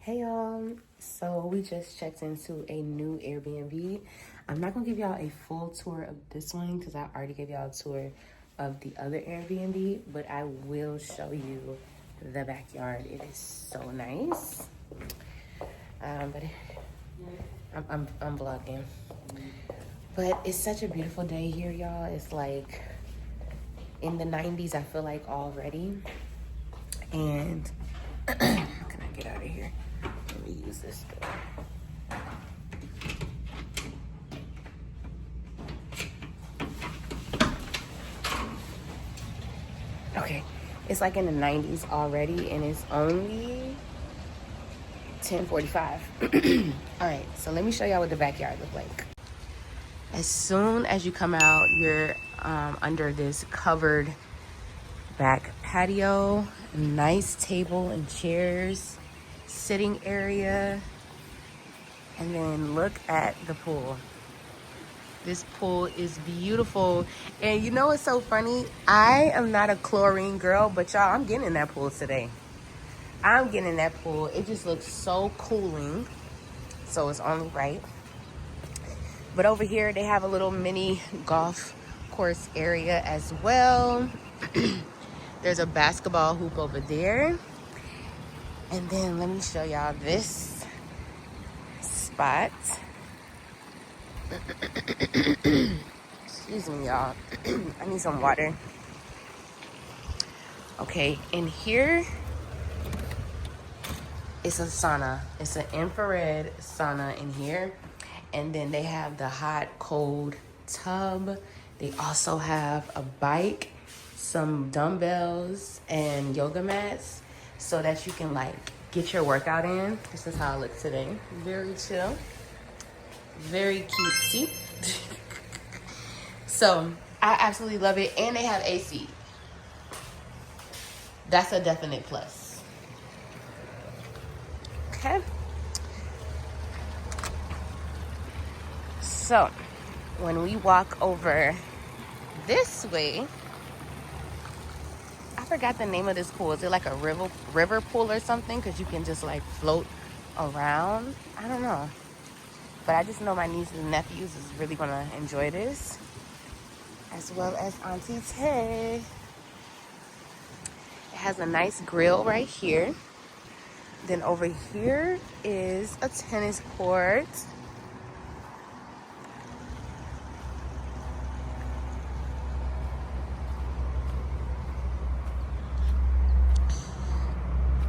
Hey y'all, so we just checked into a new Airbnb. I'm not gonna give y'all a full tour of this one because I already gave y'all a tour of the other Airbnb, but I will show you the backyard. It is so nice. But I'm vlogging. But it's such a beautiful day here, y'all. It's like in the 90s, I feel like already. And how can I get out of here? Let me use this door. Okay, it's like in the 90s already, and it's only 10:45. All right, so let me show y'all what the backyard look like. As soon as you come out, you're under this covered back patio, nice table and chairs, sitting area, and then look at the pool. This pool is beautiful. And you know what's so funny? I am not a chlorine girl, but y'all, I'm getting in that pool today. I'm getting in that pool. It just looks so cooling, so it's only right. But over here, they have a little mini golf course area as well. There's a basketball hoop over there. And then let me show y'all this spot. Excuse me, y'all. I need some water. Okay, in here, it's a sauna. It's an infrared sauna in here. And then they have the hot, cold tub. They also have a bike, some dumbbells, and yoga mats so that you can like get your workout in. This is how it looks today. Very chill. Very cutesy. So I absolutely love it. And they have AC. That's a definite plus. Okay. So when we walk over this way, I forgot the name of this pool. Is it like a river pool or something? Because you can just like float around. I don't know. But I just know my nieces and nephews is really going to enjoy this. As well as Auntie Tay. It has a nice grill right here. Then over here is a tennis court.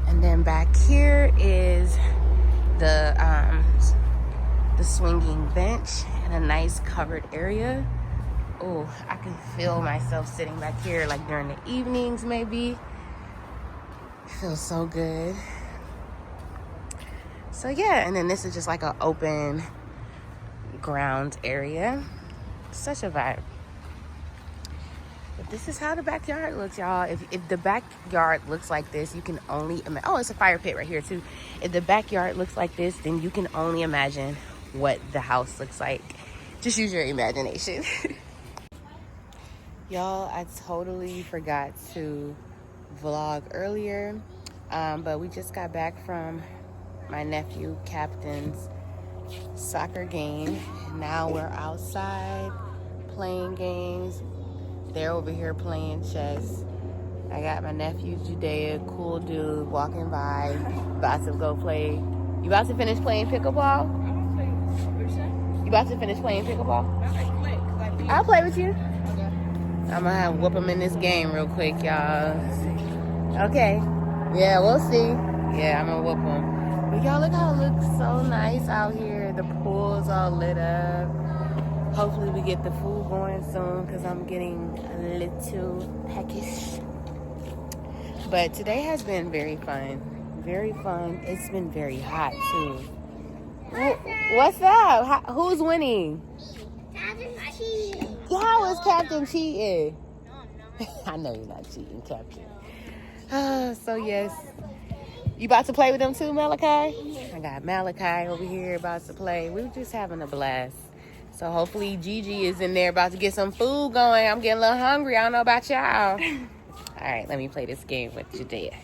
And then back here is the swinging bench and a nice covered area. Oh, I can feel myself sitting back here like during the evenings maybe. It feels so good. So yeah, and then this is just like an open ground area. Such a vibe. But this is how the backyard looks, y'all. If the backyard looks like this, you can only imagine. Oh, it's a fire pit right here too. If the backyard looks like this, then you can only imagine what the house looks like. Just use your imagination. Y'all, I totally forgot to vlog earlier, but we just got back from my nephew Captain's soccer game. Now we're outside playing games. They're over here playing chess. I got my nephew Judea, cool dude, walking by, about to go play. You about to finish playing pickleball? You about to finish playing pickleball? I'll play with you. I'm gonna have whoop him in this game real quick, y'all. Okay. Yeah, we'll see. Yeah, I'm gonna whoop him. But y'all, look how it looks so nice out here. The pool's all lit up. Hopefully we get the food going soon because I'm getting a little peckish. But today has been very fun. Very fun. It's been very hot too. What's up? Who's winning? Captain cheating. How is Captain cheating? No. I know you're not cheating, Captain. So yes. You about to play with them too, Malachi? I got Malachi over here about to play. We're just having a blast. So hopefully Gigi is in there about to get some food going. I'm getting a little hungry. I don't know about y'all. All right, let me play this game with Judea.